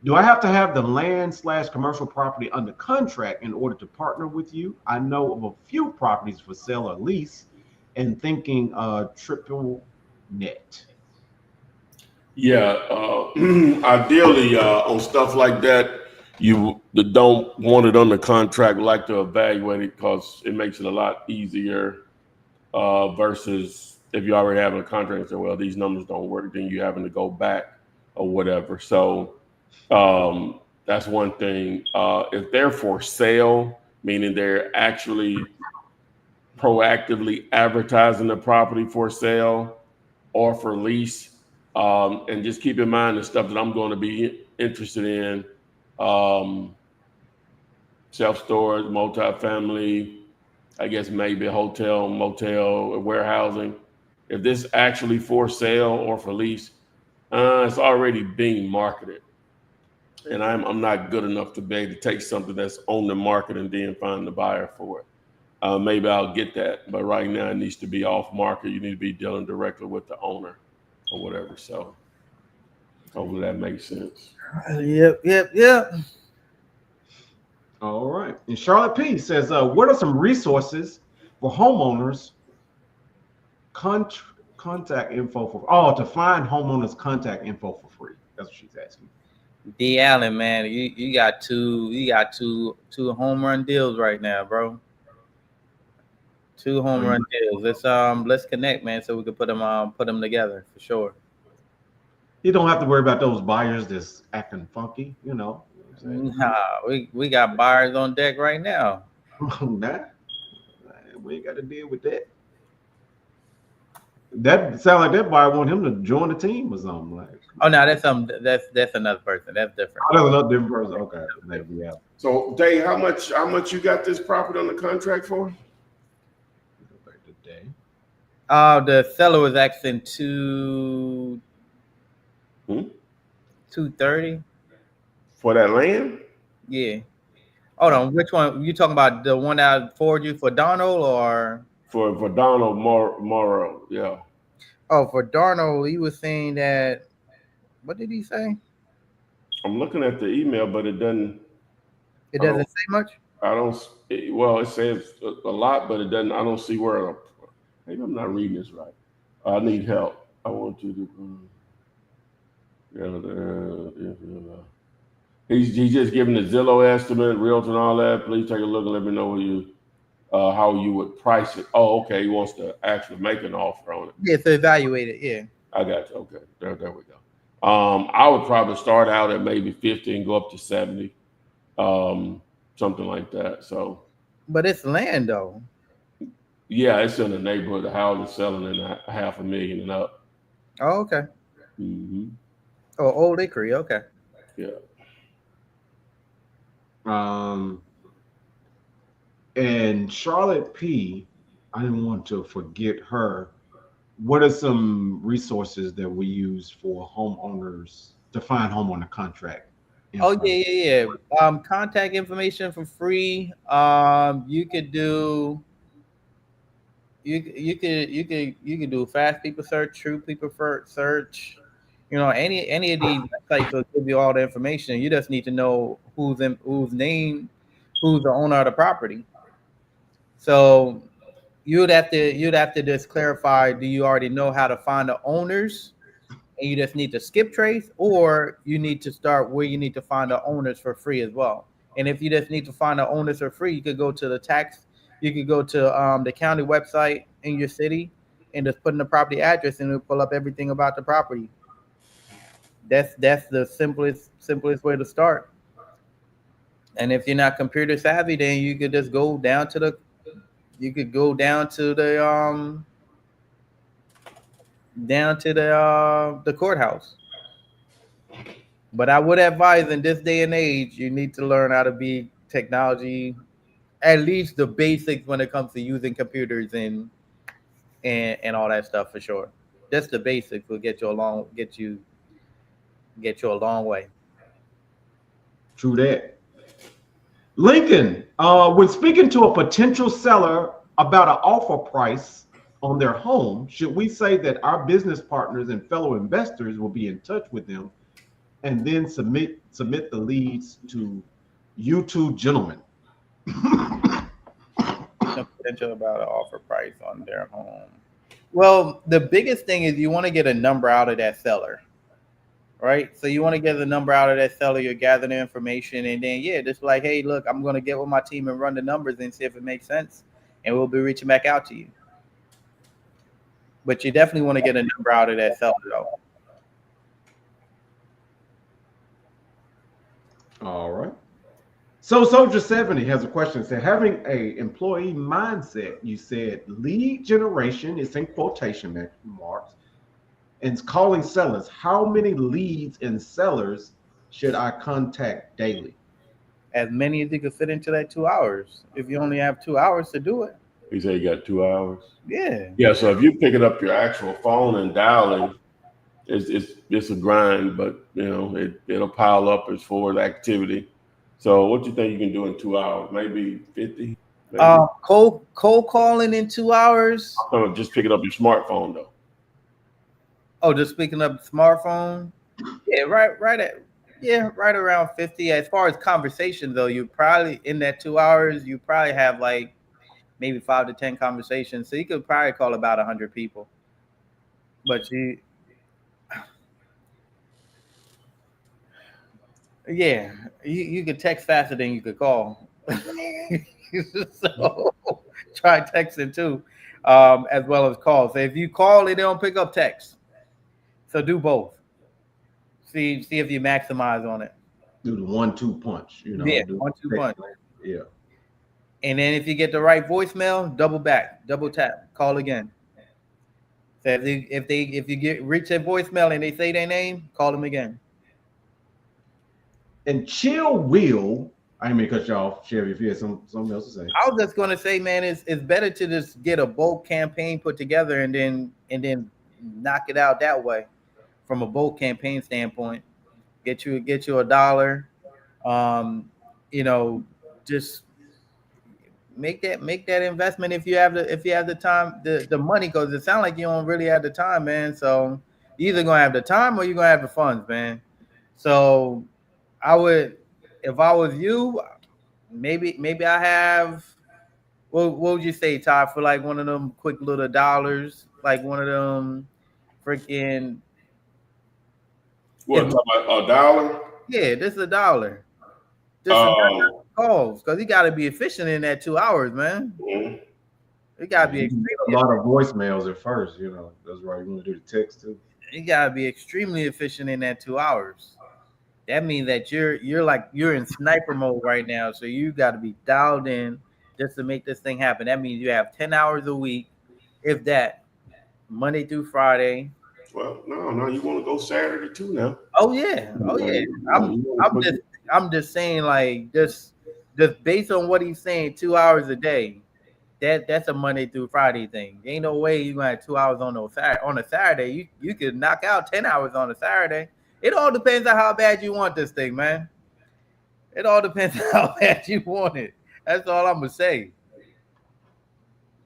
Do I have to have the land/commercial property under contract in order to partner with you? I know of a few properties for sale or lease and thinking triple net. Yeah, ideally on stuff like that, you don't want it under contract. Like to evaluate it because it makes it a lot easier versus if you already have a contract and say, well, these numbers don't work, then you having to go back or whatever. So that's one thing. If they're for sale, meaning they're actually proactively advertising the property for sale or for lease, and just keep in mind the stuff that I'm going to be interested in, self-storage, multifamily, I guess maybe hotel, motel, warehousing. If this actually for sale or for lease, it's already being marketed. And I'm not good enough to be able to take something that's on the market and then find the buyer for it. Maybe I'll get that, but right now it needs to be off market. You need to be dealing directly with the owner or whatever. So hopefully that makes sense. Yep. All right. And Charlotte P says, what are some resources for homeowners contact info to find homeowners contact info for free? That's what she's asking. D Allen, man, you got two home run deals right now, bro. 2 home run deals. Let's connect, man, so we can put them together for sure. You don't have to worry about those buyers that's acting funky, you know. Nah, we got buyers on deck right now. Nah, we ain't got to deal with that. That sound like that buyer want him to join the team or something. Like, oh no, that's another person. That's different. Oh, that's another different person. Okay, maybe, yeah. So Dave, how much you got this property on the contract for? The seller was asking 230 for that land. Yeah. Hold on, which one you talking about? The one I forwarded you for Donald or for Donald Morrow? Yeah. Oh, for Darnold, he was saying that. What did he say? I'm looking at the email, but it doesn't. It I don't. doesn't say much. I don't. Well, it says a lot, but it doesn't. I don't see where. Maybe I'm not reading this right. I need help. I want you to. He's just giving the Zillow estimate, Realtor, and all that. Please take a look and let me know how you would price it. Oh, okay. He wants to actually make an offer on it. Yeah, to evaluate it. Yeah. I got you. Okay, there we go. I would probably start out at maybe 50 and go up to 70, something like that. So, but it's land though. Yeah, it's in the neighborhood. The house is selling in $500,000 and up. Oh, okay. Mm-hmm. Oh, Old Hickory. Okay. Yeah. And Charlotte P, I didn't want to forget her. What are some resources that we use for homeowners to find homeowner contract? Oh yeah. Contact information for free. You could do. You could do fast people search, true people search. Any of these websites will give you all the information. You just need to know who's the owner of the property. So you'd have to just clarify, do you already know how to find the owners and you just need to skip trace, or you need to start where you need to find the owners for free as well. And if you just need to find the owners for free, you could go to the county website in your city and just put in the property address and it'll pull up everything about the property. That's the simplest way to start. And if you're not computer savvy, then you could just go down to the the courthouse. But I would advise in this day and age, you need to learn how to be technology, at least the basics when it comes to using computers and all that stuff for sure. Just the basics will get you a long way. True that. Lincoln, when speaking to a potential seller about an offer price on their home, should we say that our business partners and fellow investors will be in touch with them and then submit the leads to you two gentlemen? Potential about an offer price on their home. Well, the biggest thing is you want to get a number out of that seller, right? So you want to get the number out of that seller. You're gathering the information, and then just like, hey, look, I'm going to get with my team and run the numbers and see if it makes sense, and we'll be reaching back out to you. But you definitely want to get a number out of that seller, though. All right. So Soldier 70 has a question. It said, having a employee mindset, you said lead generation is in quotation marks, and calling sellers. How many leads and sellers should I contact daily? As many as you can fit into that 2 hours. If you only have 2 hours to do it. You say you got 2 hours? Yeah. Yeah, so if you're picking up your actual phone and dialing, it's a grind, but it'll pile up as far as activity. So what do you think you can do in 2 hours? Maybe 50? Maybe? Cold calling in 2 hours. Just picking up your smartphone though. Oh, just picking up the smartphone? Yeah, right around 50. As far as conversations though, you probably in that 2 hours, you probably have like maybe 5 to 10 conversations. So you could probably call about 100 people. But you could text faster than you could call. So try texting too, as well as call. So if you call, they don't pick up text. So do both. See if you maximize on it. Do the 1-2 punch, Yeah, 1-2 punch. Yeah. And then if you get the right voicemail, double tap, call again. So if you reach their voicemail and they say their name, call them again. And Chill Will, I didn't mean to cut you off, Chevy, if you had something else to say. I was just gonna say, man, it's better to just get a bulk campaign put together and then knock it out that way. From a bulk campaign standpoint, get you $1. Just make that investment if you have the time, the money, because it sounds like you don't really have the time, man. So you're either gonna have the time or you're gonna have the funds, man. So I would, if I was you, maybe I have. What would you say, Todd, for like one of them quick little dollars, like one of them freaking What, talking about a dollar? yeah, this is a dollar. Just to knock Um, out the calls, because he got to be efficient in that 2 hours, man. mhm. He got to be You can get a extremely. lot of voicemails at first, you know. That's why you want to do the text too. He got to be extremely efficient in that 2 hours. That means that you're in sniper mode right now, so you got to be dialed in just to make this thing happen. That means you have 10 hours a week, if that, Monday through Friday. Well, no, you want to go Saturday too now. Oh yeah, oh yeah. I'm I'm just I'm just saying like just based on what he's saying, 2 hours a day. That's a Monday through Friday thing. Ain't no way you gonna have 2 hours on a Saturday. You could knock out 10 hours on a Saturday. It all depends on how bad you want this thing, man. It all depends on how bad you want it. That's all I'm gonna say.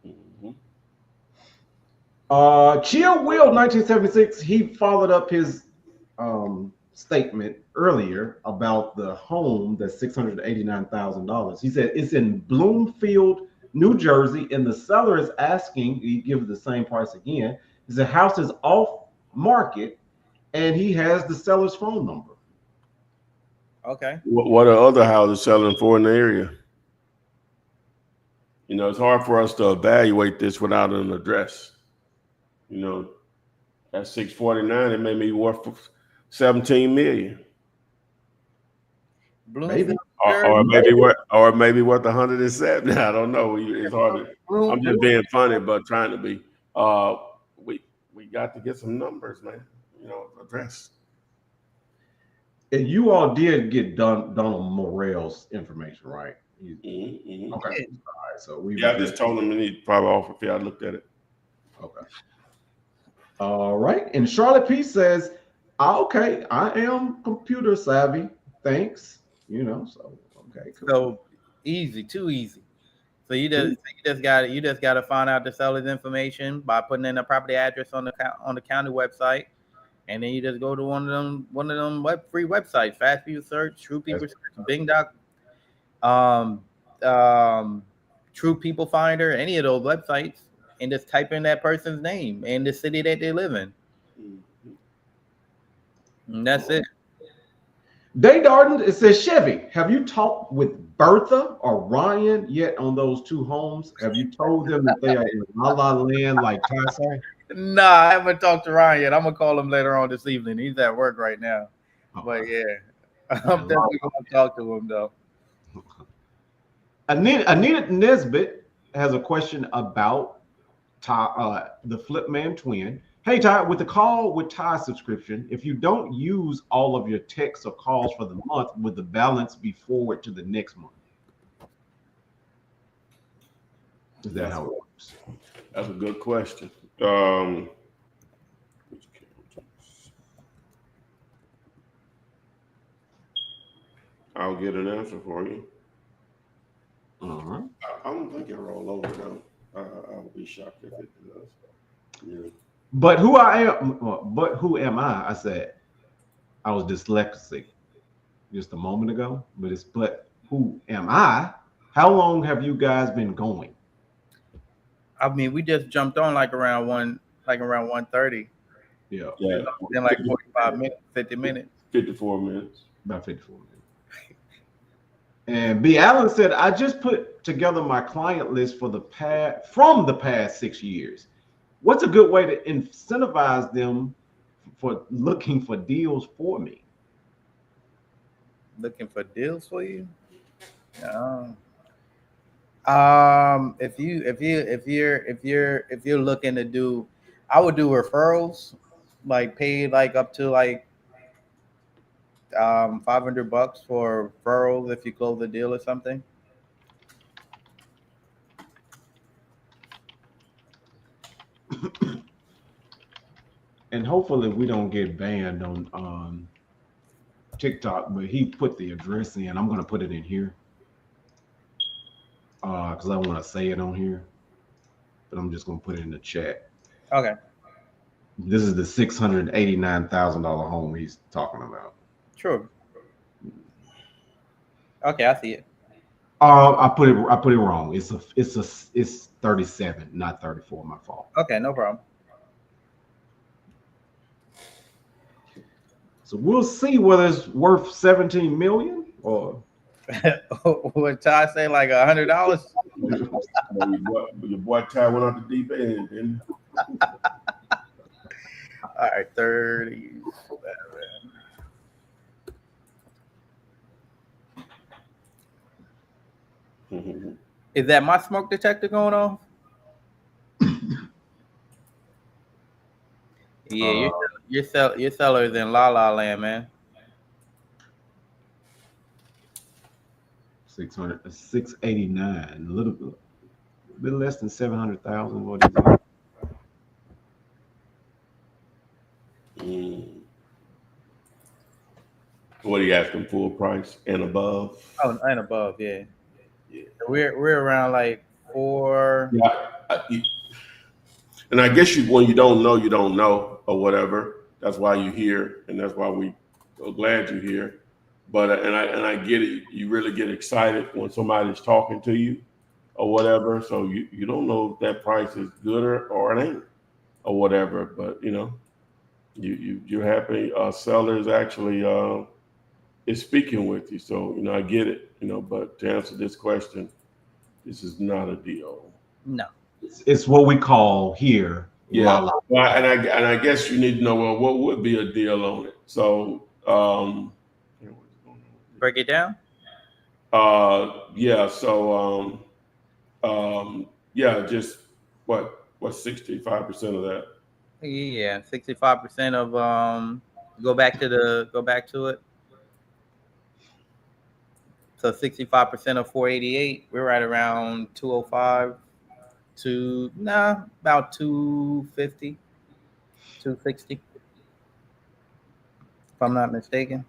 Mhm. Chill Will 1976, he followed up his statement earlier about the home that's $689,000. He said it's in Bloomfield, New Jersey, and the seller is asking, he gives the same price again. The house is off market, and he has the seller's phone number. Okay. What are other houses selling for in the area? You know, it's hard for us to evaluate this without an address. You know, at 649, it may be worth 17 million. Bloomfield, Or maybe worth 107. I don't know. It's hard to, I'm just being funny, but trying to be. We got to get some numbers, man. You know, address. And you all did get Donald Morell's information, right? Mm-hmm. Okay. All right. So I just told him he probably off if I looked at it. Okay. All right. And Charlotte P says, okay, I am computer savvy. Thanks. You know, so okay, cool. So easy, too easy. So you just gotta find out the seller's information by putting in a property address on the county website, and then you just go to one of them free websites, Fast View Search, True People Search, Bing Doc, um, True People Finder, any of those websites, and just type in that person's name and the city that they live in, and that's it. Day Darden, it says, Chevy, have you talked with Bertha or Ryan yet on those two homes? Have you told them that they are in La La Land like Ty say? Nah, I haven't talked to Ryan yet. I'm gonna call him later on this evening. He's at work right now, but yeah, I'm definitely gonna talk to him though. Anita Nesbitt has a question about Ty, the Flipman twin. Hey, Ty, with the call with Ty subscription, if you don't use all of your texts or calls for the month, would the balance be forward to the next month? Is that how it works? That's a good question. I'll get an answer for you. Uh-huh. I don't think it roll over though. I would be shocked if it does. Yeah. But who am I? I said I was dyslexic just a moment ago, but it's but who am I? How long have you guys been going? I mean, we just jumped on like around 1:30. Yeah. In like 45 minutes, 50 minutes. 54 minutes. About 54 minutes. And B. Allen said, I just put together my client list from the past 6 years. What's a good way to incentivize them for looking for deals for me? Looking for deals for you? If you're looking to do, I would do referrals, like pay like up to like $500 for referrals if you close the deal or something. And hopefully we don't get banned on TikTok, but he put the address in. I'm going to put it in here because I want to say it on here, but I'm just going to put it in the chat. Okay. This is the $689,000 home he's talking about. True. Okay, I see it. I put it wrong. It's 37, not 34. My fault. Okay, no problem. So we'll see whether it's worth 17 million or What Ty say, like $100? Your boy Ty went out the deep end, didn't All right, 37. he? Is that my smoke detector going off? Yeah, your seller is in La La Land, man. 689, a little bit less than 700,000. What is it? What are you asking, full price and above? Oh, and above, yeah. We're around like 4. Yeah. And I guess when you don't know or whatever. That's why you're here, and that's why we are glad you're here. But and I get it. You really get excited when somebody's talking to you or whatever. So you don't know if that price is good or it ain't or whatever. But you're happy. Sellers actually is speaking with you. So I get it. But to answer this question, this is not a deal. No. It's what we call here. Yeah, La. well, and I guess you need to know, well, what would be a deal on it. So Break it down. yeah, so yeah, just what 65% of that. Yeah, 65% of go back to it. So 65% of 488, we're right around 205 to about 250, 260. If I'm not mistaken.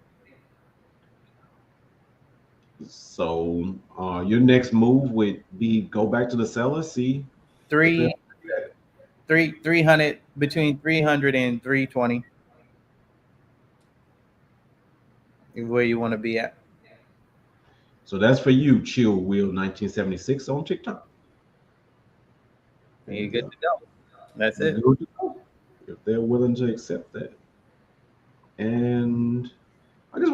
So your next move would be go back to the seller, see if 300 between 300 and 320 is where you want to be at. So that's for you, Chill Wheel 1976 on TikTok. And you're good to go. That's You're it. good to go, if they're willing to accept that. And I guess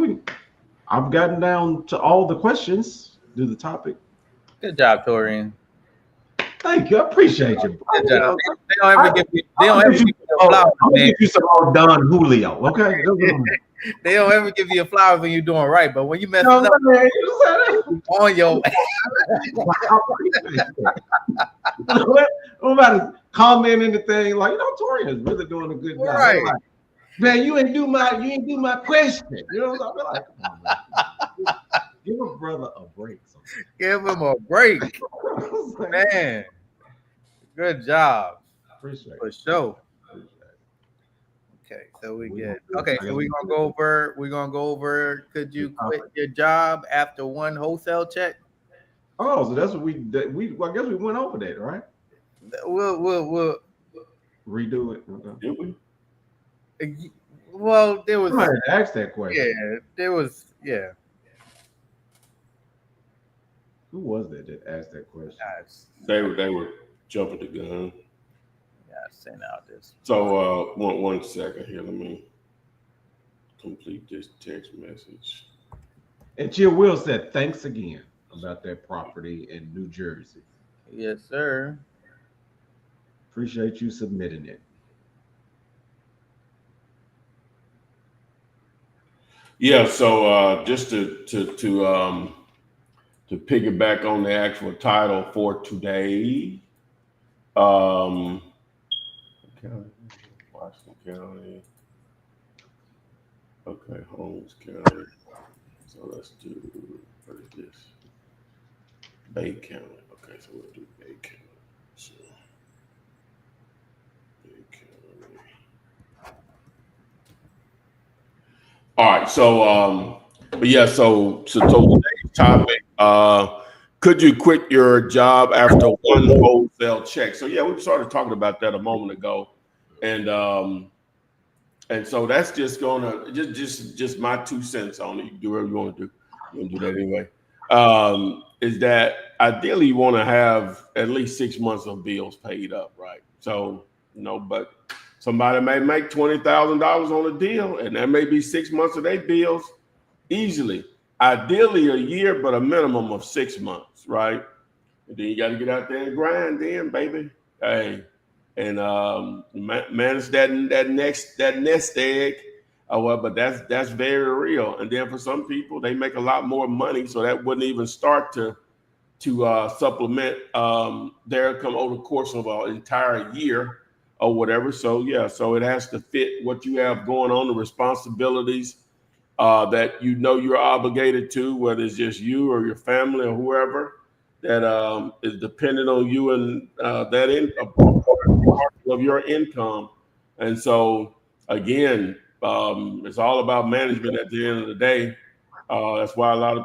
I've gotten down to all the questions to the topic. Good job, Torian. Thank you. I appreciate you. Bro. Good job. They don't ever give you flowers, I'm gonna man. give you some more Don Julio, okay? They don't ever give you flowers when you're doing right, but when you mess No, up man, on your I'm about to comment anything like Torian is really doing a good job. right. Like, man, you ain't do my question. You know what I'm like? Come on, man. Give a brother a break. Give him a break, man. Good job. Appreciate For it. sure. Okay, so we good. Okay, so we're gonna go over. Could you quit your job after one wholesale check? Oh, so that's what I guess we went over that, right? We'll Redo it. Okay. Did we? well, there was Somebody asked that question. yeah, there was yeah. Who was that asked that question? They were jumping the gun. Yeah, send out this. So one second here. Let me complete this text message. And Chill Will said, thanks again about that property in New Jersey. Yes, sir. Appreciate you submitting it. Yeah, so just to piggyback on the actual title for today, Washington County. Okay, Holmes County. So let's do, what is this? Bay County. Okay, so we'll do Bay County. So, Bay County. All right, so but yeah, so today's topic, could you quit your job after one wholesale check? So yeah, we started talking about that a moment ago. And so that's just gonna just my 2 cents on it. You can do whatever you want to do. You want to do that anyway. is that ideally you want to have at least 6 months of bills paid up, right? So, but somebody may make $20,000 on a deal, and that may be 6 months of their bills easily. Ideally a year, but a minimum of 6 months, right? And then you got to get out there and grind, then, baby. Hey, and manage that nest egg. Well, but that's very real. And then for some people, they make a lot more money, so that wouldn't even start to supplement their income over the course of an entire year or whatever. So yeah, so it has to fit what you have going on, the responsibilities that you're obligated to, whether it's just you or your family or whoever that is dependent on you and that of your income. And so again, it's all about management at the end of the day. That's why a lot of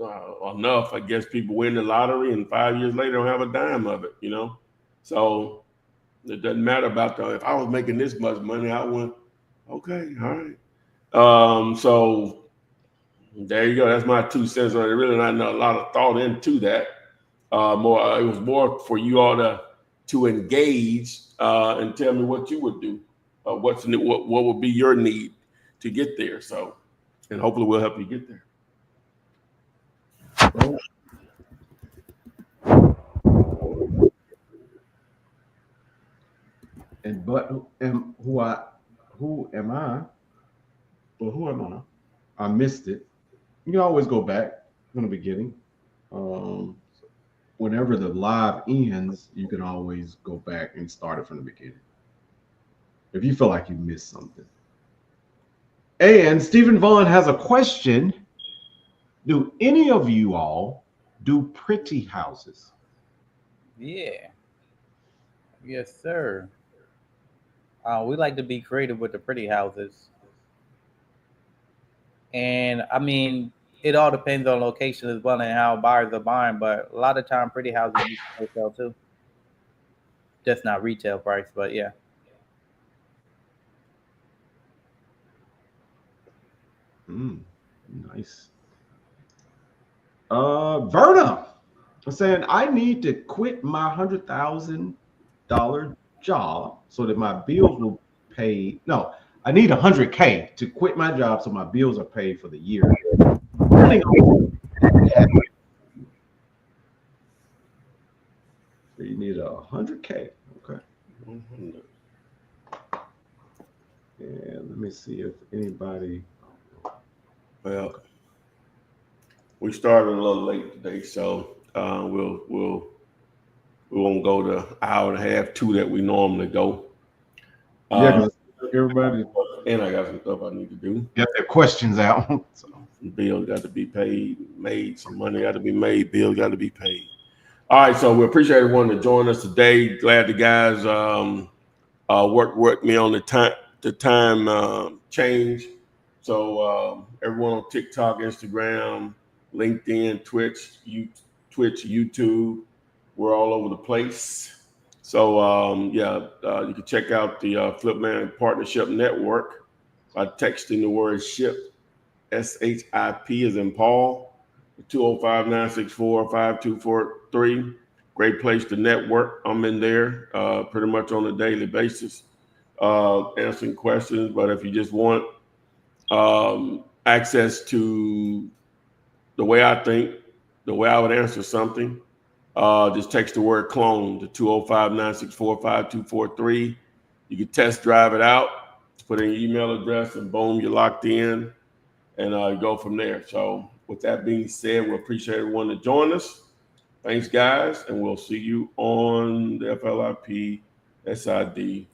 I guess people win the lottery and 5 years later don't have a dime of it, So it doesn't matter about if I was making this much money, I went, okay, all right. So there you go. That's my 2 cents on it. Really not a lot of thought into that. It was more for you all to engage and tell me what you would do. What would be your need to get there? So, and hopefully we'll help you get there. Who am I? Well, who am I? I missed it. You can always go back from the beginning. Whenever the live ends, you can always go back and start it from the beginning if you feel like you missed something. And Stephen Vaughn has a question. Do any of you all do pretty houses? Yeah. Yes, sir. We like to be creative with the pretty houses. And I mean, it all depends on location as well and how buyers are buying, but a lot of time pretty houses you can sell too. Just not retail price, but yeah. Nice. Verna saying I need to quit my $100,000 job so that my bills will pay. No, I need $100K to quit my job so my bills are paid for the year. So you need $100K. Okay. And let me see if anybody. Well, we started a little late today, so we won't go the hour and a half, 2 that we normally go. Yeah, everybody. And I got some stuff I need to do. Get their questions out. So. Bills got to be made. Some money got to be made. Bills got to be paid. All right, so we appreciate everyone to join us today. Glad the guys worked with me on the time change. So everyone on TikTok, Instagram, LinkedIn, Twitch, YouTube, we're all over the place. So you can check out the Flipman Partnership Network by texting the word SHIP, SHIP as in Paul, 205-964-5243. Great place to network. I'm in there pretty much on a daily basis, answering questions. But if you just want access to the way I think, the way I would answer something, just text the word clone to 205-964-5243. You can test drive it out, put in your email address, and boom, you're locked in, and go from there. So with that being said, we appreciate everyone to join us. Thanks, guys, and we'll see you on the FLIP SID.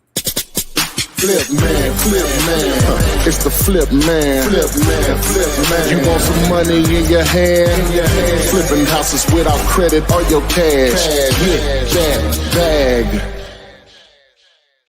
Flip man, it's the flip man. You want some money in your hand? Flipping houses without credit or your cash. Hit that bag.